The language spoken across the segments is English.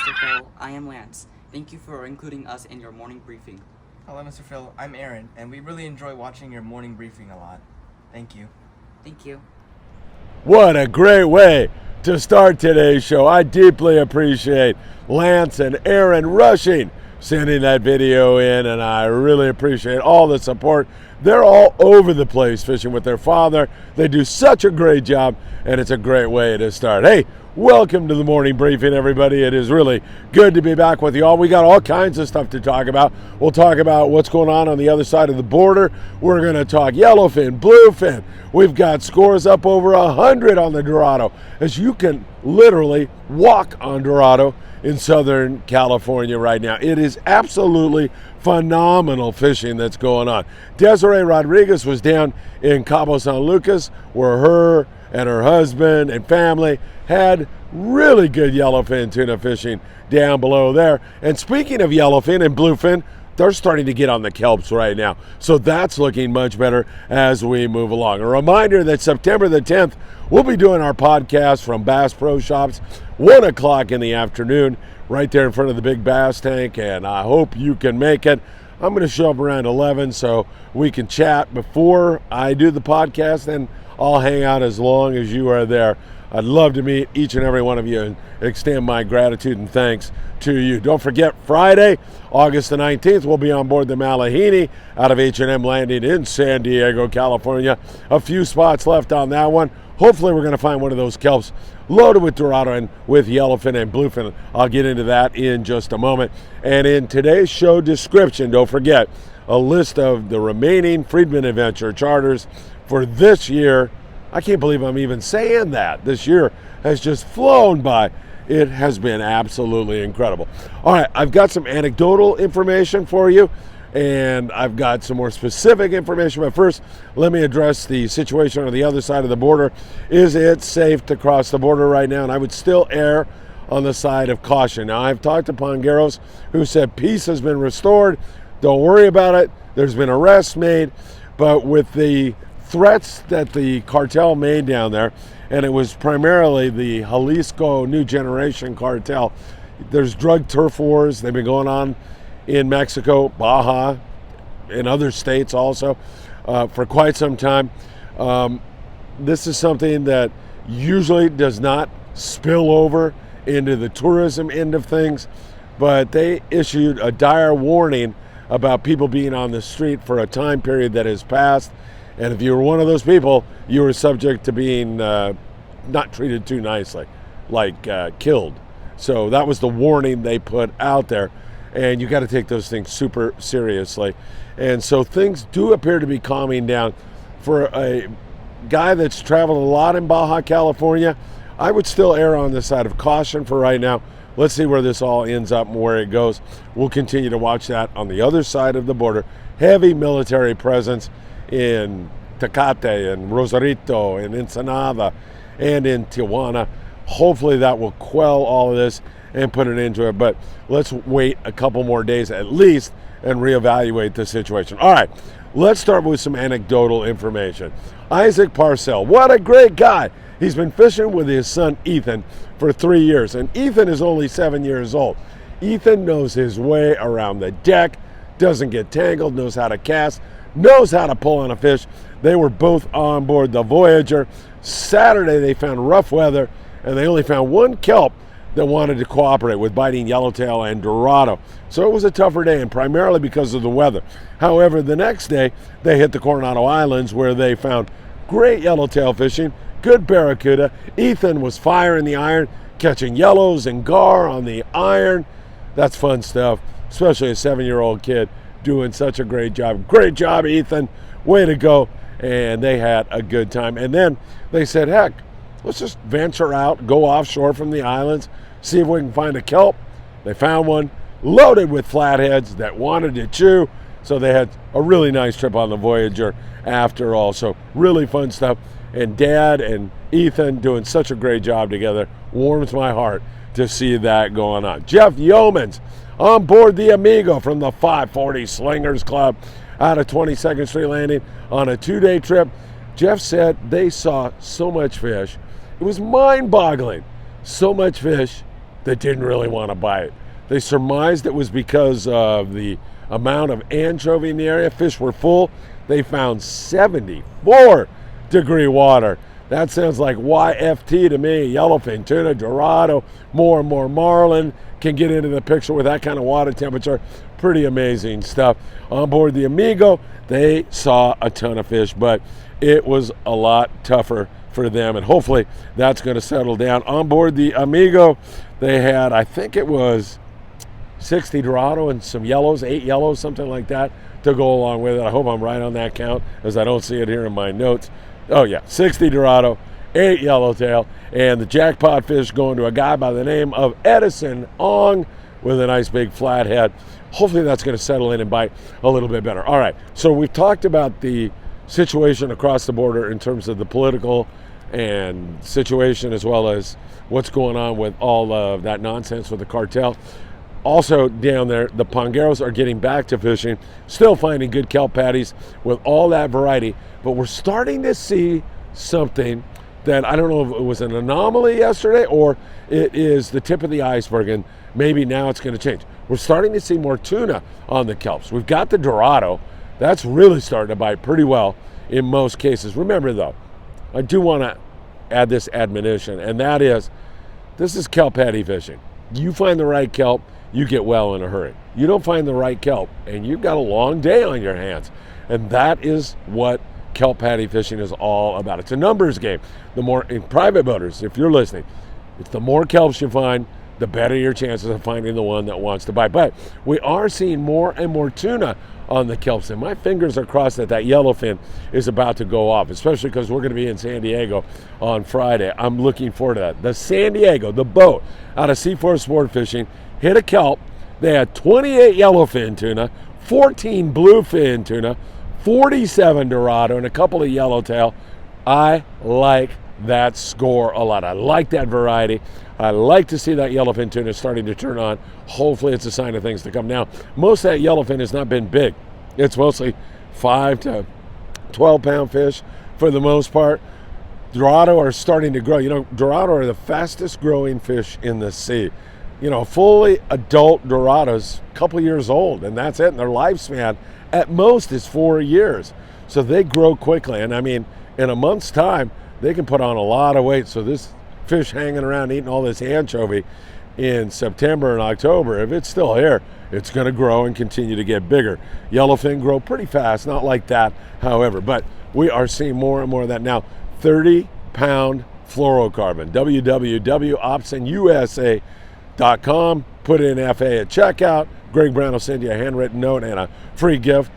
Mr. Phil. I am Lance. Thank you for including us in your morning briefing. Hello, Mr. Phil. I'm Aaron, and we really enjoy watching your morning briefing a lot. Thank you. Thank you. What a great way to start today's show. I deeply appreciate Lance and Aaron rushing, sending that video in, and I really appreciate all the support. They're all over the place fishing with their father. They do such a great job, and it's a great way to start. Hey, welcome to the morning briefing, everybody. It is really good to be back with you all. We got all kinds of stuff to talk about. We'll talk about what's going on the other side of the border. We're going to talk yellowfin, bluefin. We've got scores up over 100 on the Dorado, as you can literally walk on Dorado in Southern California right now. It is absolutely phenomenal fishing that's going on. Desiree Rodriguez was down in Cabo San Lucas, where her and her husband and family had really good yellowfin tuna fishing down below there. And speaking of yellowfin and bluefin, they're starting to get on the kelps right now. So that's looking much better as we move along. A reminder that September the 10th, we'll be doing our podcast from Bass Pro Shops, 1 o'clock in the afternoon, right there in front of the big bass tank, and I hope you can make it. I'm going to show up around 11 so we can chat before I do the podcast, and I'll hang out as long as you are there. I'd love to meet each and every one of you and extend my gratitude and thanks to you. Don't forget, Friday, August the 19th, we'll be on board the Malihini out of H&M Landing in San Diego, California. A few spots left on that one. Hopefully we're going to find one of those kelps loaded with Dorado and with yellowfin and bluefin. I'll get into that in just a moment. And in today's show description, don't forget, a list of the remaining Friedman Adventure charters for this year. I can't believe I'm even saying that. This year has just flown by. It has been absolutely incredible. All right, I've got some anecdotal information for you, and I've got some more specific information. But first, let me address the situation on the other side of the border. Is it safe to cross the border right now? And I would still err on the side of caution. Now, I've talked to Pongueros who said peace has been restored. Don't worry about it. There's been arrests made. But with the threats that the cartel made down there, and it was primarily the Jalisco New Generation cartel. There's drug turf wars. They've been going on in Mexico, Baja, in other states also for quite some time. This is something that usually does not spill over into the tourism end of things, but they issued a dire warning about people being on the street for a time period that has passed. And if you were one of those people, you were subject to being not treated too nicely, like killed. So that was the warning they put out there. And you got to take those things super seriously. And so things do appear to be calming down. For a guy that's traveled a lot in Baja California, I would still err on the side of caution for right now. Let's see where this all ends up and where it goes. We'll continue to watch that on the other side of the border. Heavy military presence in Tecate and Rosarito and Ensenada and in Tijuana. Hopefully that will quell all of this and put an end to it. But let's wait a couple more days at least and reevaluate the situation. All right, let's start with some anecdotal information. Isaac Parcell, what a great guy. He's been fishing with his son Ethan for 3 years, and Ethan is only 7 years old. Ethan knows his way around the deck, doesn't get tangled, knows how to cast, knows how to pull on a fish. They were both on board the Voyager. Saturday they found rough weather, and they only found one kelp that wanted to cooperate with biting yellowtail and Dorado. So it was a tougher day, and primarily because of the weather. However, the next day they hit the Coronado Islands, where they found great yellowtail fishing, good barracuda. Ethan was firing the iron, catching yellows and gar on the iron. That's fun stuff, especially a 7-year-old kid doing such a great job. Great job, Ethan. Way to go. And they had a good time. And then they said, heck, let's just venture out, go offshore from the islands, see if we can find a kelp. They found one loaded with flatheads that wanted to chew. So they had a really nice trip on the Voyager after all. So really fun stuff. And Dad and Ethan doing such a great job together. Warms my heart to see that going on. Jeff Yeomans on board the Amigo from the 540 Slingers Club out of 22nd Street Landing on a 2-day trip. Jeff said they saw so much fish. It was mind-boggling. So much fish that didn't really want to bite. They surmised it was because of the amount of anchovy in the area. Fish were full. They found 74-degree water. That sounds like YFT to me. Yellowfin, tuna, Dorado, more and more marlin can get into the picture with that kind of water temperature. Pretty amazing stuff. On board the Amigo, they saw a ton of fish, but it was a lot tougher for them, and hopefully that's going to settle down. On board the Amigo, they had, I think it was 60 Dorado and some yellows, 8 yellows, something like that, to go along with it. I hope I'm right on that count, as I don't see it here in my notes. Oh yeah, 60 Dorado, 8 yellowtail, and the jackpot fish going to a guy by the name of Edison Ong with a nice big flathead. Hopefully that's going to settle in and bite a little bit better. All right, so we've talked about the situation across the border in terms of the political and situation, as well as what's going on with all of that nonsense with the cartel. Also down there, the Pongueros are getting back to fishing, still finding good kelp patties with all that variety, but we're starting to see something that I don't know if it was an anomaly yesterday or it is the tip of the iceberg, and maybe now it's going to change. We're starting to see more tuna on the kelps. We've got the Dorado. That's really starting to bite pretty well in most cases. Remember though, I do want to add this admonition, and that is, this is kelp patty fishing. You find the right kelp, you get well in a hurry. You don't find the right kelp, and you've got a long day on your hands. And that is what kelp patty fishing is all about. It's a numbers game. The more, in private boaters, if you're listening, it's the more kelps you find, the better your chances of finding the one that wants to bite. But we are seeing more and more tuna on the kelps, and my fingers are crossed that that yellowfin is about to go off, especially because we're going to be in San Diego on Friday. I'm looking forward to that. The San Diego, the boat out of C4 Sport Fishing, hit a kelp. They had 28 yellowfin tuna, 14 bluefin tuna, 47 Dorado, and a couple of yellowtail. I like that score a lot. I like that variety. I like to see that yellowfin tuna starting to turn on. Hopefully it's a sign of things to come. Now, most of that yellowfin has not been big. It's mostly 5 to 12 pound fish for the most part. Dorado are starting to grow. You know, Dorado are the fastest growing fish in the sea. You know, fully adult Dorados, a couple years old, and that's it. And their lifespan at most is 4 years. So they grow quickly. And I mean, in a month's time, they can put on a lot of weight. So this fish hanging around eating all this anchovy in September and October, if it's still here, it's going to grow and continue to get bigger. Yellowfin grow pretty fast, not like that, however, but we are seeing more and more of that now. 30-pound fluorocarbon, www.optionusa.com. Put in FA at checkout. Greg Brown will send you a handwritten note and a free gift.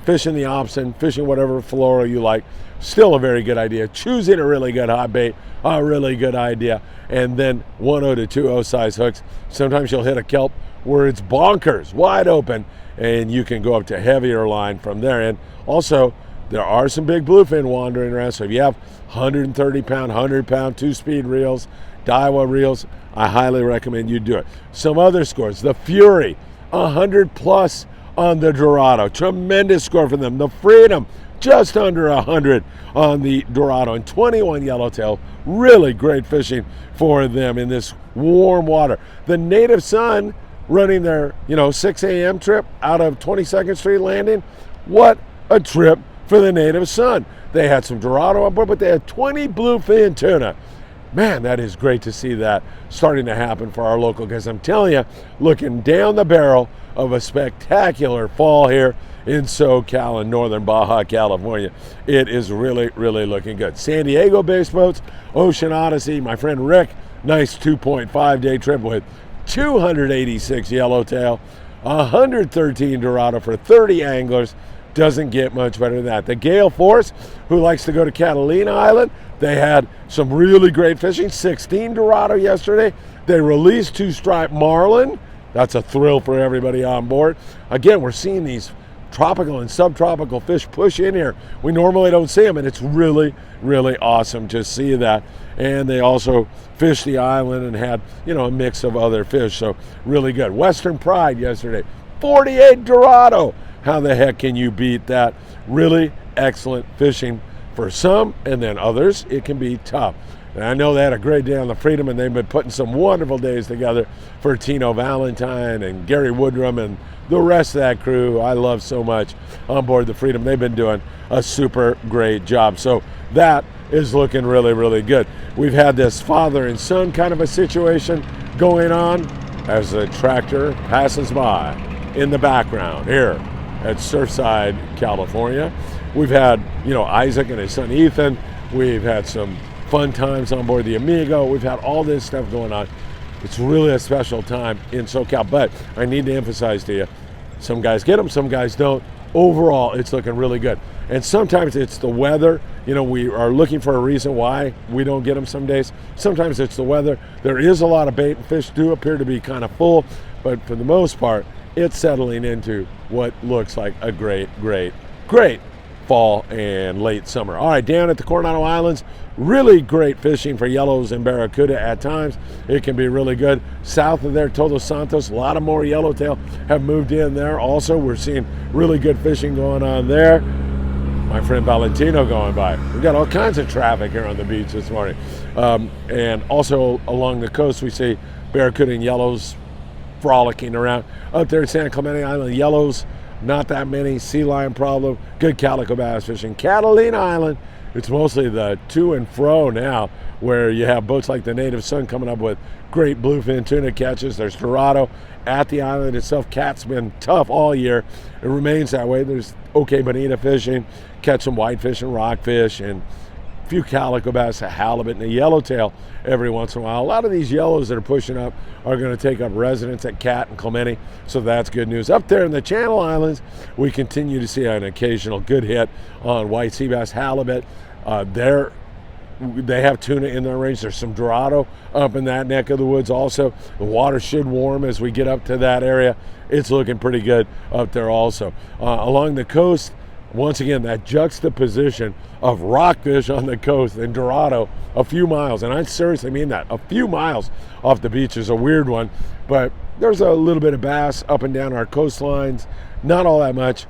Fishing the option, fishing whatever fluoro you like, still a very good idea. Choosing a really good hot bait, a really good idea. And then 1/0 to 2/0 size hooks. Sometimes you'll hit a kelp where it's bonkers, wide open, and you can go up to heavier line from there. And also, there are some big bluefin wandering around. So if you have 130-pound, 100-pound, 2-speed reels, Daiwa reels, I highly recommend you do it. Some other scores, the Fury, 100+ on the Dorado. Tremendous score for them. The Freedom, just under 100 on the Dorado, and 21 yellowtail. Really great fishing for them in this warm water. The Native Sun running their 6 a.m. trip out of 22nd Street Landing. What a trip for the Native Sun. They had some Dorado on board, but they had 20 bluefin tuna. Man, that is great to see that starting to happen for our local guys. I'm telling you, looking down the barrel of a spectacular fall here in SoCal and northern Baja, California. It is really, really looking good. San Diego-based boats, Ocean Odyssey, my friend Rick, nice 2.5-day trip with 286 yellowtail, 113 Dorado for 30 anglers. Doesn't get much better than that. The Gale Force, who likes to go to Catalina Island, they had some really great fishing. 16 Dorado yesterday. They released 2-stripe marlin. That's a thrill for everybody on board. Again, we're seeing these tropical and subtropical fish push in here. We normally don't see them, and it's really, really awesome to see that. And they also fished the island and had, a mix of other fish, so really good. Western Pride yesterday, 48 Dorado. How the heck can you beat that? Really excellent fishing for some, and then others, it can be tough. And I know they had a great day on the Freedom, and they've been putting some wonderful days together for Tino Valentine and Gary Woodrum and the rest of that crew I love so much on board the Freedom. They've been doing a super great job. So that is looking really, really good. We've had this father and son kind of a situation going on as the tractor passes by in the background here at Surfside, California. We've had, Isaac and his son Ethan. We've had some fun times on board the Amigo. We've had all this stuff going on. It's really a special time in SoCal, but I need to emphasize to you, some guys get them, some guys don't. Overall, it's looking really good. And sometimes it's the weather. We are looking for a reason why we don't get them some days. Sometimes it's the weather. There is a lot of bait, and fish do appear to be kind of full, but for the most part, it's settling into what looks like a great, great, great fall and late summer. All right, down at the Coronado Islands, really great fishing for yellows and barracuda at times. It can be really good. South of there, Todos Santos, a lot of more yellowtail have moved in there. Also, we're seeing really good fishing going on there. My friend Valentino going by. We've got all kinds of traffic here on the beach this morning. And also along the coast, we see barracuda and yellows frolicking around. Up there at San Clemente Island, yellows, not that many. Sea lion problem, good calico bass fishing. Catalina Island, it's mostly the to and fro now, where you have boats like the Native Son coming up with great bluefin tuna catches. There's Dorado at the island itself. Cat's been tough all year. It remains that way. There's okay bonita fishing, catch some whitefish and rockfish, and a few calico bass, a halibut, and a yellowtail every once in a while. A lot of these yellows that are pushing up are going to take up residence at Cat and Clemente, so that's good news. Up there in the Channel Islands, we continue to see an occasional good hit on white sea bass, halibut. They have tuna in their range. There's some Dorado up in that neck of the woods also. The water should warm as we get up to that area. It's looking pretty good up there also. Along the coast, once again, that juxtaposition of rockfish on the coast and Dorado a few miles, and I seriously mean that, a few miles off the beach is a weird one, but there's a little bit of bass up and down our coastlines, not all that much.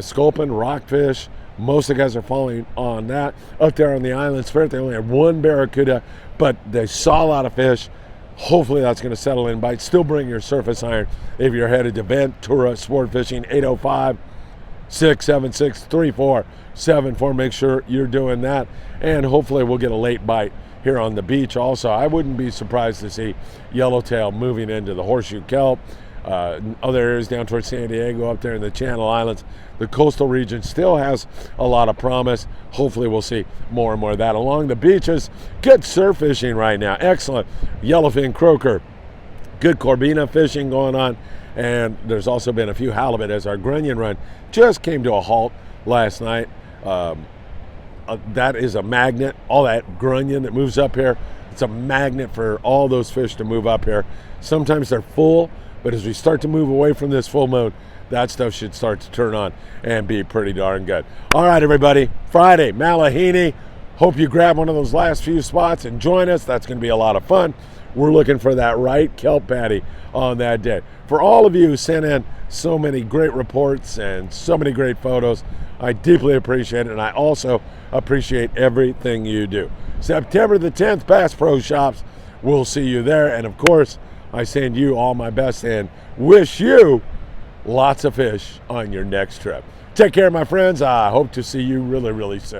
Sculpin, rockfish, most of the guys are falling on that. Up there on the island Spirit, they only had one barracuda, but they saw a lot of fish. Hopefully that's going to settle in bite. Still bring your surface iron if you're headed to Ventura Sport Fishing, 805-676-3474. Make sure you're doing that, and hopefully we'll get a late bite here on the beach also. I wouldn't be surprised to see yellowtail moving into the Horseshoe Kelp, other areas down towards San Diego, up there in the Channel Islands. The coastal region still has a lot of promise. Hopefully we'll see more and more of that. Along the beaches, good surf fishing right now. Excellent yellowfin, croaker, good corbina fishing going on. And there's also been a few halibut as our grunion run just came to a halt last night. That is a magnet. All that grunion that moves up here, it's a magnet for all those fish to move up here. Sometimes they're full, but as we start to move away from this full moon, that stuff should start to turn on and be pretty darn good. All right, everybody, Friday, Malihini. Hope you grab one of those last few spots and join us. That's going to be a lot of fun. We're looking for that right kelp patty on that day. For all of you who sent in so many great reports and so many great photos, I deeply appreciate it, and I also appreciate everything you do. September the 10th, Bass Pro Shops. We'll see you there, and of course, I send you all my best and wish you lots of fish on your next trip. Take care, my friends. I hope to see you really, really soon.